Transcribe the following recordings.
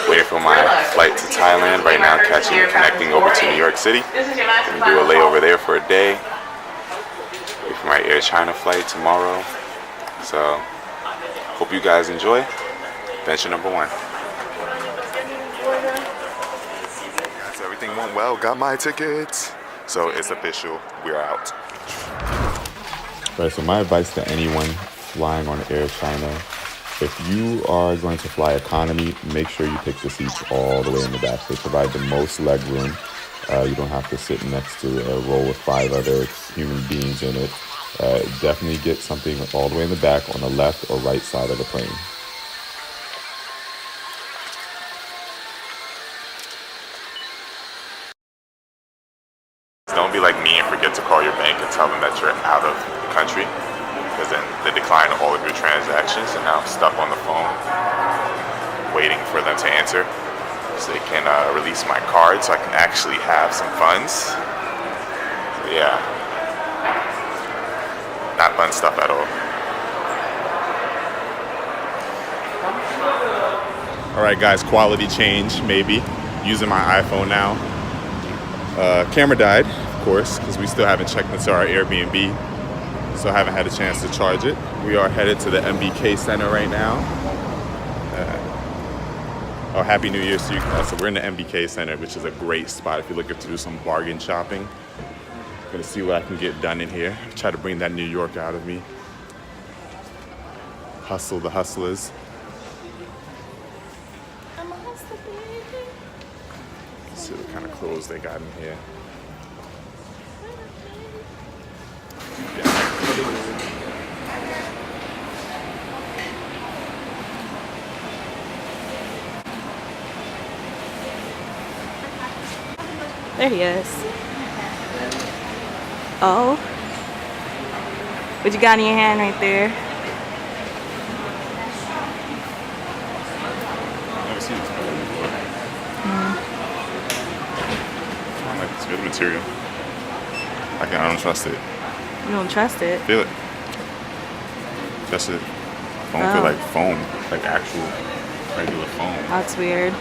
Waiting for my flight to Thailand right now, connecting over to New York City. Gonna do a layover there for a day. Wait for my Air China flight tomorrow. So, hope you guys enjoy. Adventure number 1. So everything went well. Got my tickets. So it's official. We're out. Right. So my advice to anyone flying on Air China: if you are going to fly economy, make sure you pick the seats all the way in the back. They provide the most leg room. You don't have to sit next to a row with 5 other human beings in it. Definitely get something all the way in the back on the left or right side of the plane. Don't be like me and forget to call your bank and tell them that you're out of the country, because then they decline all of your transactions, and now I'm stuck on the phone waiting for them to answer so they can release my card so I can actually have some funds. So yeah, not fun stuff at all. Alright guys, quality change maybe. Using my iPhone now. Camera died, of course, because we still haven't checked into our Airbnb, so I haven't had a chance to charge it. We are headed to the MBK Center right now. Happy New Year to you guys. So we're in the MBK Center, which is a great spot if you're looking to do some bargain shopping. I'm gonna see what I can get done in here. Try to bring that New York out of me. Hustle the hustlers. Let's see what kind of clothes they got in here. There he is. Oh. What you got in your hand right there? I've never seen this color before. I like this good material. I don't trust it. You don't trust it? Feel it. Trust it. Foam feel like foam. Like actual regular foam. That's weird.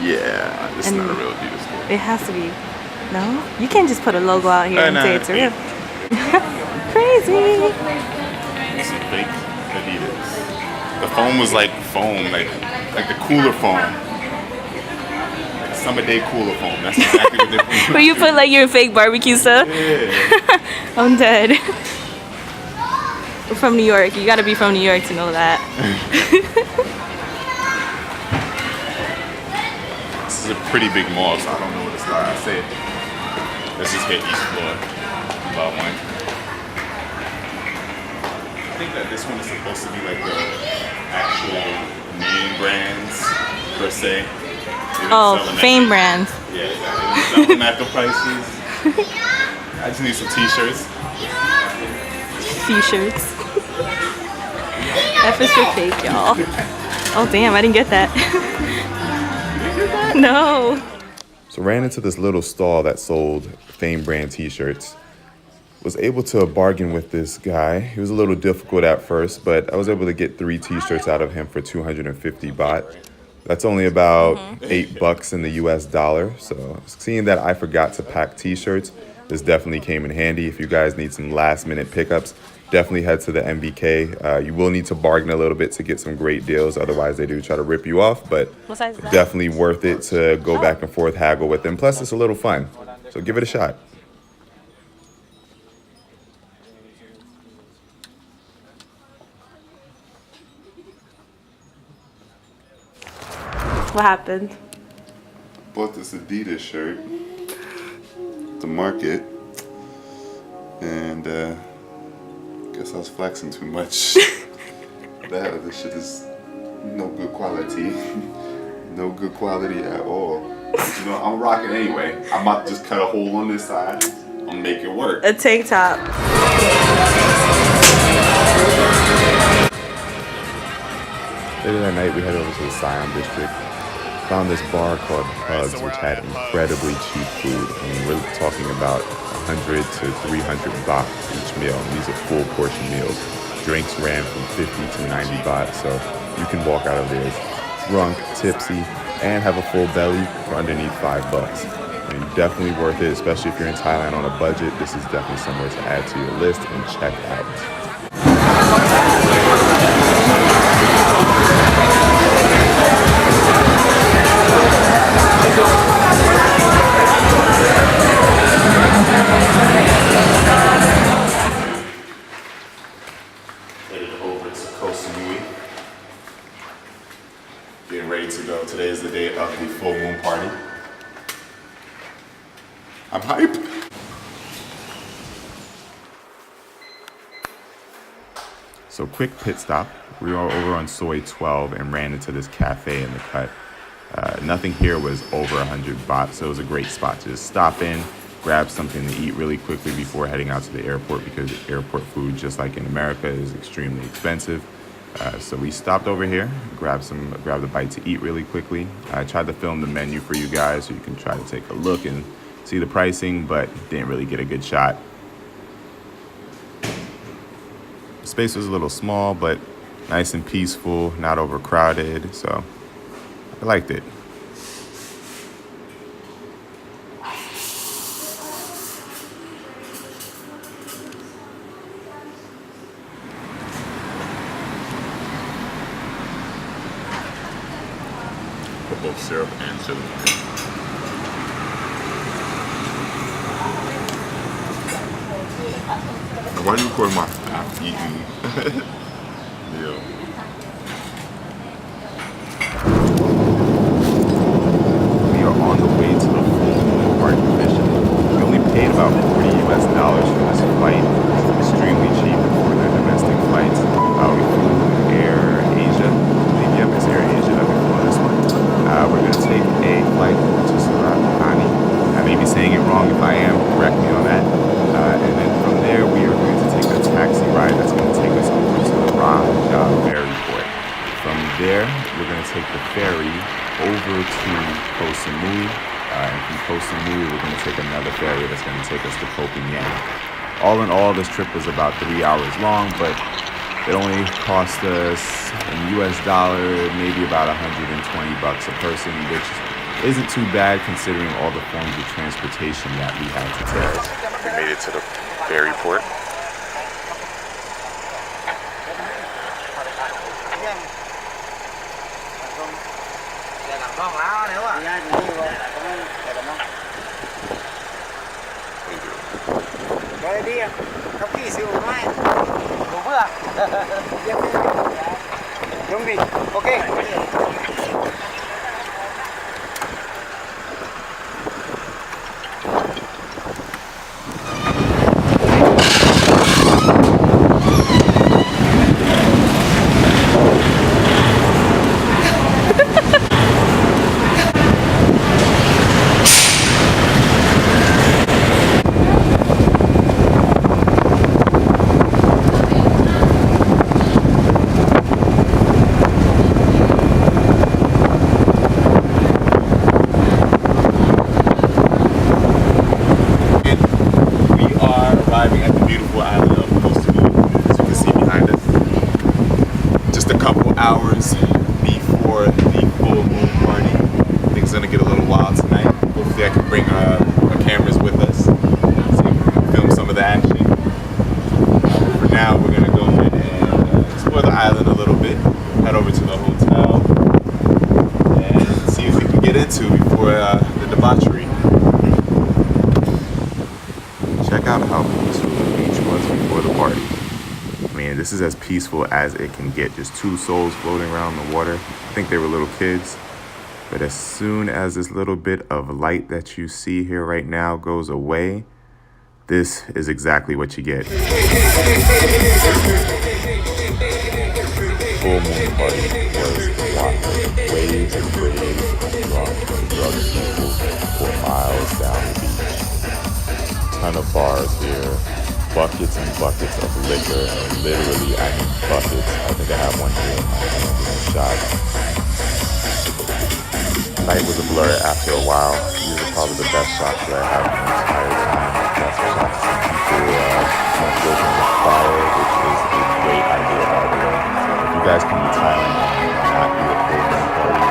Yeah, this is not a real Adidas store. It has to be. No? You can't just put a logo out here and say it's real. Crazy. This is fake Adidas. The foam was like foam, like the cooler foam. Like summer day cooler foam. That's exactly what they're putting. Where you put like your fake barbecue stuff? Yeah. I'm dead. We're from New York. You gotta be from New York to know that. This is a pretty big mall, so I don't know what it's like. I say, let's just hit each floor about one. I think that this one is supposed to be like the actual name brands per se. Oh, fame brands. Yeah, exactly. Selling at the prices. I just need some t-shirts. T-shirts. F is for fake, y'all. Oh damn, I didn't get that. No. So ran into this little stall that sold Fame brand t-shirts. Was able to bargain with this guy. He was a little difficult at first, but I was able to get 3 t-shirts out of him for 250 baht. That's only about $8 in the US dollar. So seeing that I forgot to pack t-shirts, this definitely came in handy. If you guys need some last minute pickups, definitely head to the MBK. You will need to bargain a little bit to get some great deals. Otherwise, they do try to rip you off. But definitely worth it to go back and forth, haggle with them. Plus, it's a little fun. So give it a shot. What happened? Bought this Adidas shirt at the market. And guess I was flexing too much. That other shit is no good quality. No good quality at all. But, you know, I'm rocking anyway. I'm about to just cut a hole on this side. I'm gonna make it work. A tank top. Later that night, we headed over to the Siam district. Found this bar called Hugs, which had incredibly cheap food. I mean, we're talking about 100 to 300 baht each meal. And these are full portion meals. Drinks ran from 50 to 90 baht, so you can walk out of there drunk, tipsy, and have a full belly for underneath $5. I mean, definitely worth it, especially if you're in Thailand on a budget. This is definitely somewhere to add to your list and check out. Headed over to Koh Samui. Getting ready to go. Today is the day of the full moon party. I'm hype. So quick pit stop. We were over on Soy 12 and ran into this cafe in the cut. Nothing here was over 100 baht, so it was a great spot to just stop in, grab something to eat really quickly before heading out to the airport, because airport food, just like in America, is extremely expensive. So we stopped over here, grabbed a bite to eat really quickly. I tried to film the menu for you guys so you can try to take a look and see the pricing, but didn't really get a good shot. The space was a little small, but nice and peaceful, not overcrowded, so I liked it. Put both syrup and chili. Why do you record my after eating? Yeah. We are on the way to the full moon party mission. We only paid about $40 for this flight. It's extremely cheap for the domestic flights. We flew Air Asia. Yep, it's Air Asia that we flew on this one. We're going to take a flight to Surat Thani. I may be saying it wrong. If I am, correct me on that. And then from there, we are going to take a taxi ride that's going to take us over to the Raja ferry port. From there, we're going to take the ferry over to Koh Samui. And from Koh Samui, we're going to take another ferry that's going to take us to Koh Phangan. All in all, this trip was about 3 hours long, but it only cost us in US dollar maybe about 120 bucks a person, which isn't too bad considering all the forms of transportation that we had to take. We made it to the ferry port. Hours before the full moon party. Things gonna get a little wild tonight. Hopefully I can bring our cameras with us so we can film some of the action. For now, we're gonna go ahead and explore the island a little bit, head over to the hotel, and see what we can get into before the debauchery. Check out how peaceful the beach was before the party. Man, this is as peaceful as it can get. Just two souls floating around the water. I think they were little kids. But as soon as this little bit of light that you see here right now goes away, this is exactly what you get. Full moon party was wild. Waves and waves of drunk people for miles down the beach. Ton of bars here. Buckets and buckets of liquor, and literally, I mean buckets. I think I have one here in my hand in a shot. Night was a blur after a while. These are probably the best shots that I have in the entire time. Got some shots of some people smoking the fire, which is a great idea, by the way. If you guys come to Thailand and not do a full moon party,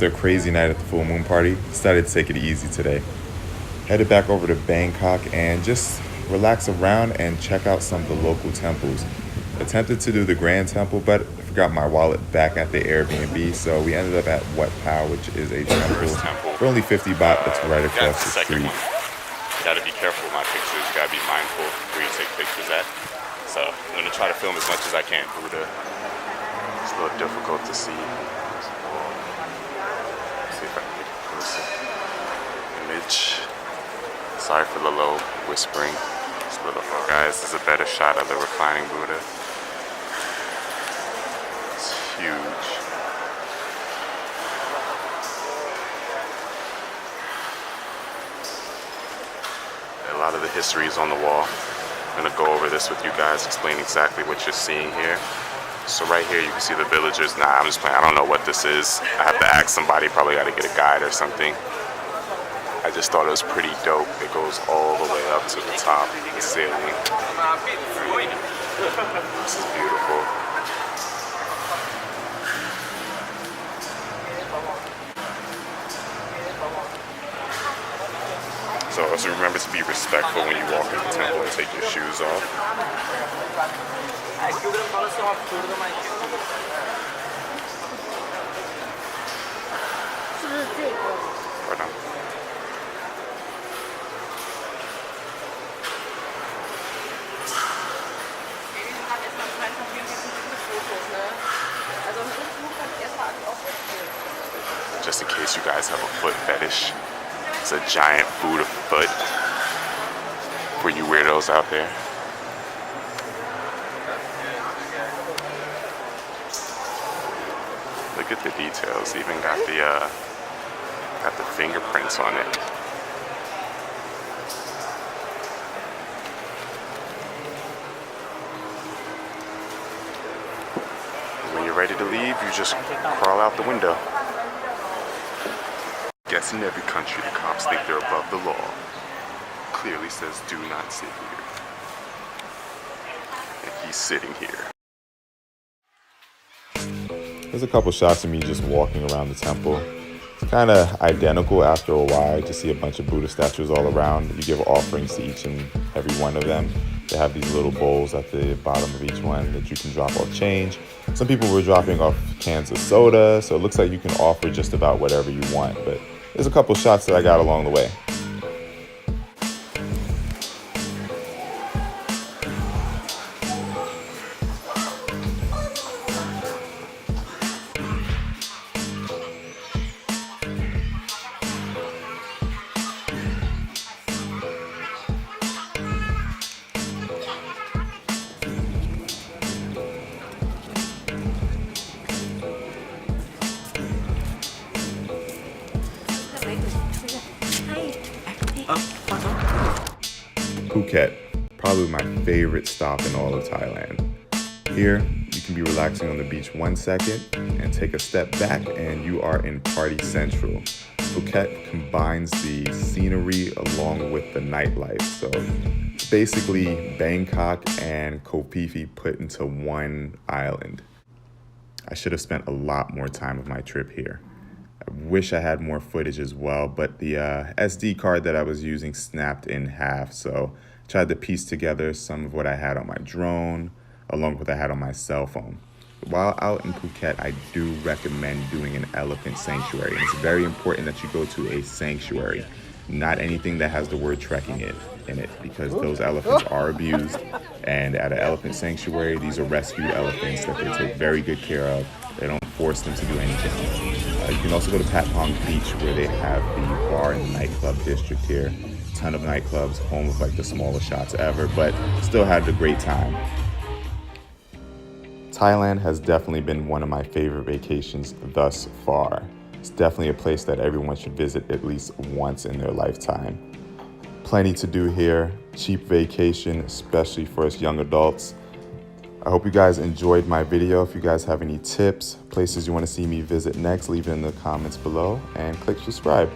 after a crazy night at the full moon party, decided to take it easy today. Headed back over to Bangkok and just relax around and check out some of the local temples. Attempted to do the Grand Temple, but I forgot my wallet back at the Airbnb, so we ended up at Wat Pao, which is a temple for only 50 baht. That's right across the street. You gotta be careful with my pictures. You gotta be mindful where you take pictures at. So I'm gonna try to film as much as I can. Buddha. It's a little difficult to see. Let's see if I can get a closer image. Sorry for the low whispering. It's a little, guys, this is a better shot of the reclining Buddha. It's huge. A lot of the history is on the wall. I'm gonna go over this with you guys, explain exactly what you're seeing here. So right here you can see the villagers. Nah, I'm just playing. I don't know what this is. I have to ask somebody, probably gotta get a guide or something. I just thought it was pretty dope. It goes all the way up to the top, the ceiling. This is beautiful. So also remember to be respectful when you walk in the temple and take your shoes off. Pardon. Just in case you guys have a foot fetish, it's a giant Buddha foot for you weirdos out there. Look at the details. Even got the fingerprints on it. When you're ready to leave, you just crawl out the window. Guess in every country the cops think they're above the law. Clearly says do not sit here. And he's sitting here. There's a couple shots of me just walking around the temple. It's kind of identical after a while. You just see a bunch of Buddha statues all around. You give offerings to each and every one of them. They have these little bowls at the bottom of each one that you can drop off change. Some people were dropping off cans of soda, so it looks like you can offer just about whatever you want. But there's a couple shots that I got along the way. Phuket, probably my favorite stop in all of Thailand. Here, you can be relaxing on the beach 1 second and take a step back and you are in Party Central. Phuket combines the scenery along with the nightlife. So it's basically Bangkok and Koh Phi Phi put into one island. I should have spent a lot more time of my trip here. I wish I had more footage as well, but the SD card that I was using snapped in half, so I tried to piece together some of what I had on my drone, along with what I had on my cell phone. While out in Phuket, I do recommend doing an elephant sanctuary. And it's very important that you go to a sanctuary, not anything that has the word trekking in it, because those elephants are abused. And at an elephant sanctuary, these are rescued elephants that they take very good care of. They don't force them to do anything. You can also go to Pat Pong Beach, where they have the bar and nightclub district here. Ton of nightclubs, home of like the smallest shots ever, but still had a great time. Thailand has definitely been one of my favorite vacations thus far. It's definitely a place that everyone should visit at least once in their lifetime. Plenty to do here, cheap vacation, especially for us young adults. I hope you guys enjoyed my video. If you guys have any tips, places you want to see me visit next, leave it in the comments below and click subscribe.